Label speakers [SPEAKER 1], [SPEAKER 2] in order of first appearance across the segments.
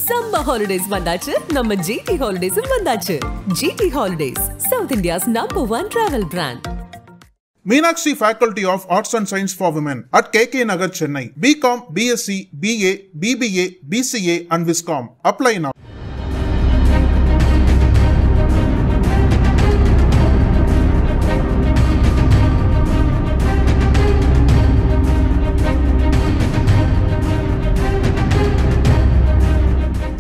[SPEAKER 1] Summer holidays வந்தாச்சு, நம்ம GT Holidays வந்தாச்சு. GT Holidays, South India's #1 travel brand.
[SPEAKER 2] Meenakshi Faculty of Arts and Science for Women at KK Nagar, Chennai. BCom, BSc, BA, BBA, BCA and Viscom. Apply now.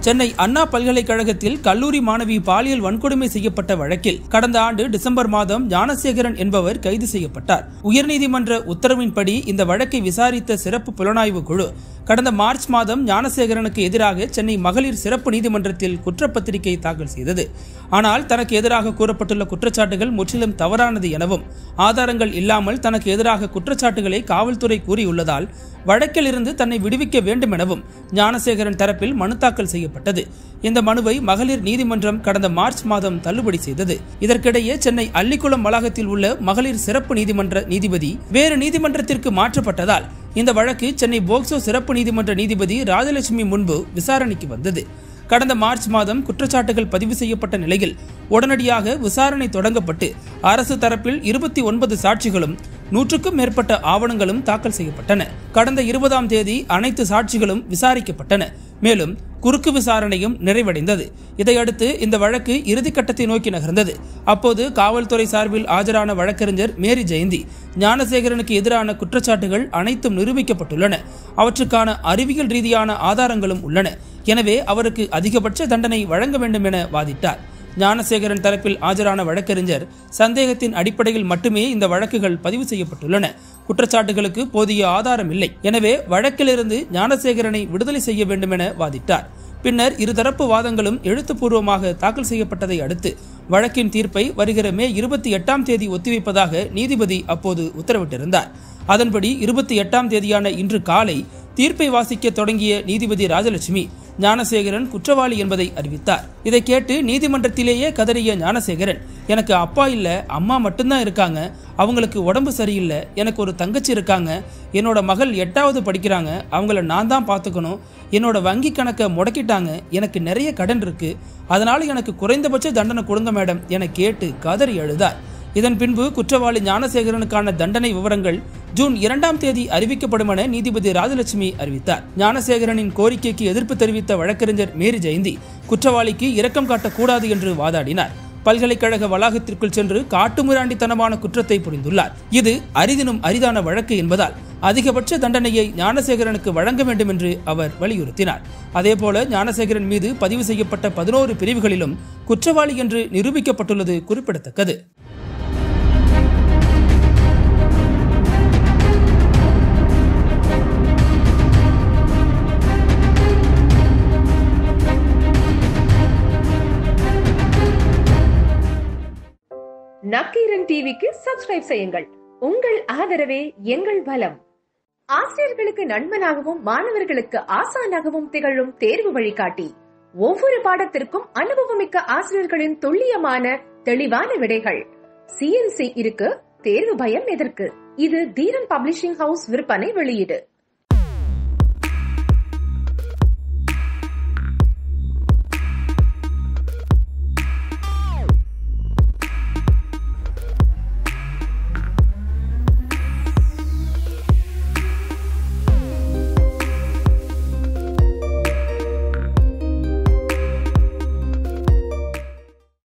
[SPEAKER 3] Chennai அண்ணா பல்கலைக்கழகத்தில் கல்லூரி மாணவி பாலியல் வன்கொடுமை செய்யப்பட்ட வழக்கில் கடந்த ஆண்டு டிசம்பர் மாதம் ஞானசேகரன் என்பவர் கைது செய்யப்பட்டார். உயர்நீதிமன்ற உத்தரவின்படி இந்த வழக்கை விசாரித்த சிறப்பு புலனாய்வு குழு கடந்த மார்ச் மாதம் ஞானசேகரனுக்கு எதிராக சென்னை மகளிர் சிறப்பு நீதிமன்றத்தில் குற்றப்பத்திரிகை தாக்கல் செய்தது. ஆனால் தனக்கு எதிராக கூறப்பட்டுள்ள குற்றச்சாட்டுகள் முற்றிலும் தவறானது எனவும் ஆதாரங்கள் இல்லாமல் தனக்கு எதிராக குற்றச்சாட்டுகளை காவல்துறை கூறியுள்ளதால் வழக்கில் இருந்து தன்னை விடுவிக்க வேண்டும் எனவும் ஞானசேகரன் தரப்பில் மனு தாக்கல் செய்யப்பட்டது. இந்த மனுவை மகளிர் நீதிமன்றம் கடந்த மார்ச் மாதம் தள்ளுபடி செய்தது. இதற்கிடையே சென்னை அள்ளிக்குளம் வளாகத்தில் உள்ள மகளிர் சிறப்பு நீதிமன்ற நீதிபதி வேறு நீதிமன்றத்திற்கு மாற்றப்பட்டதால் இந்த வழக்கு சென்னை போக்சோ சிறப்பு நீதிமன்ற நீதிபதி ராஜலட்சுமி முன்பு விசாரணைக்கு வந்தது. கடந்த மார்ச் மாதம் குற்றச்சாட்டுகள் பதிவு செய்யப்பட்ட நிலையில் உடனடியாக விசாரணை தொடங்கப்பட்டு அரசு தரப்பில் 29 சாட்சிகளும் 100க்கும் மேற்பட்ட ஆவணங்களும் தாக்கல் செய்யப்பட்டன. கடந்த 20ஆம் தேதி அனைத்து சாட்சிகளும் விசாரிக்கப்பட்டன. மேலும் குறுக்கு விசாரணையும் நிறைவடைந்தது. இதையடுத்து இந்த வழக்கு இறுதிக்கட்டத்தை நோக்கி நகர்ந்தது. அப்போது காவல்துறை சார்பில் ஆஜரான வழக்கறிஞர் மேரி ஜெயந்தி ஞானசேகரனுக்கு எதிரான குற்றச்சாட்டுகள் அனைத்தும் நிரூபிக்கப்பட்டுள்ளன, அவற்றுக்கான அறிவியல் ரீதியான ஆதாரங்களும் உள்ளன, எனவே அவருக்கு அதிகபட்ச தண்டனை வழங்க வேண்டும் என வாதிட்டார். ஞானசேகரன் தரப்பில் ஆஜரான வழக்கறிஞர் சந்தேகத்தின் அடிப்படையில் மட்டுமே இந்த வழக்குகள் பதிவு செய்யப்பட்டுள்ளன, குற்றச்சாட்டுகளுக்கு போதிய ஆதாரம் இல்லை, எனவே வழக்கிலிருந்து ஞானசேகரனை விடுதலை செய்ய வேண்டும் என வாதிட்டார். பின்னர் இருதரப்பு வாதங்களும் எழுத்துப்பூர்வமாக தாக்கல் செய்யப்பட்டதை அடுத்து வழக்கின் தீர்ப்பை வருகிற மே 28ஆம் தேதி ஒத்திவைப்பதாக நீதிபதி அப்போது உத்தரவிட்டிருந்தார். அதன்படி 28ஆம் தேதியான இன்று காலை தீர்ப்பை வாசிக்க தொடங்கிய நீதிபதி ராஜலட்சுமி ஞானசேகரன் குற்றவாளி என்பதை அறிவித்தார். இதை கேட்டு நீதிமன்றத்திலேயே கதறிய ஞானசேகரன், எனக்கு அப்பா இல்ல, அம்மா மட்டும்தான் இருக்காங்க, அவங்களுக்கு உடம்பு சரியில்லை, எனக்கு ஒரு தங்கச்சி இருக்காங்க, என்னோட மகள் 8வது படிக்கிறாங்க, அவங்கள நான் தான் பார்த்துக்கணும், என்னோட வங்கி கணக்கை முடக்கிட்டாங்க, எனக்கு நிறைய கடன் இருக்கு, அதனால எனக்கு குறைந்தபட்ச தண்டனை கொடுங்க மேடம் என கேட்டு கதறி அழுதார். இதன் பின்பு குற்றவாளி ஞானசேகரனுக்கான தண்டனை விவரங்கள் ஜூன் 2ஆம் தேதி அறிவிக்கப்படும் என நீதிபதி ராஜலட்சுமி அறிவித்தார். ஞானசேகரனின் கோரிக்கைக்கு எதிர்ப்பு தெரிவித்த வழக்கறிஞர் மேரி ஜெயந்தி குற்றவாளிக்கு இரக்கம் காட்டக்கூடாது என்று வாதாடினார். பல்கலைக்கழக வளாகத்திற்குள் சென்று காட்டுமிராண்டித்தனமான குற்றத்தை புரிந்துள்ளார். இது அரிதினும் அரிதான வழக்கு என்பதால் அதிகபட்ச தண்டனையை ஞானசேகரனுக்கு வழங்க வேண்டும் என்று அவர் வலியுறுத்தினார். அதேபோல ஞானசேகரன் மீது பதிவு செய்யப்பட்ட 11 பிரிவுகளிலும் குற்றவாளி என்று நிரூபிக்கப்பட்டுள்ளது குறிப்பிடத்தக்கது.
[SPEAKER 4] நக்கீரன் டிவிக்கு சப்ஸ்கிரைப் செய்யுங்கள். உங்கள் ஆதரவே எங்கள் பலம். ஆசிரியர்களுக்கு நண்பனாகவும் மாணவர்களுக்கு ஆசானாகவும் திகழும் தேர்வு வழிகாட்டி. ஒவ்வொரு பாடத்திற்கும் அனுபவமிக்க ஆசிரியர்களின் துல்லியமான தெளிவான விடைகள். CNC இருக்கு, தேர்வு பயம் எதற்கு? இது தீரன் பப்ளிஷிங் ஹவுஸ் விற்பனை வெளியீடு.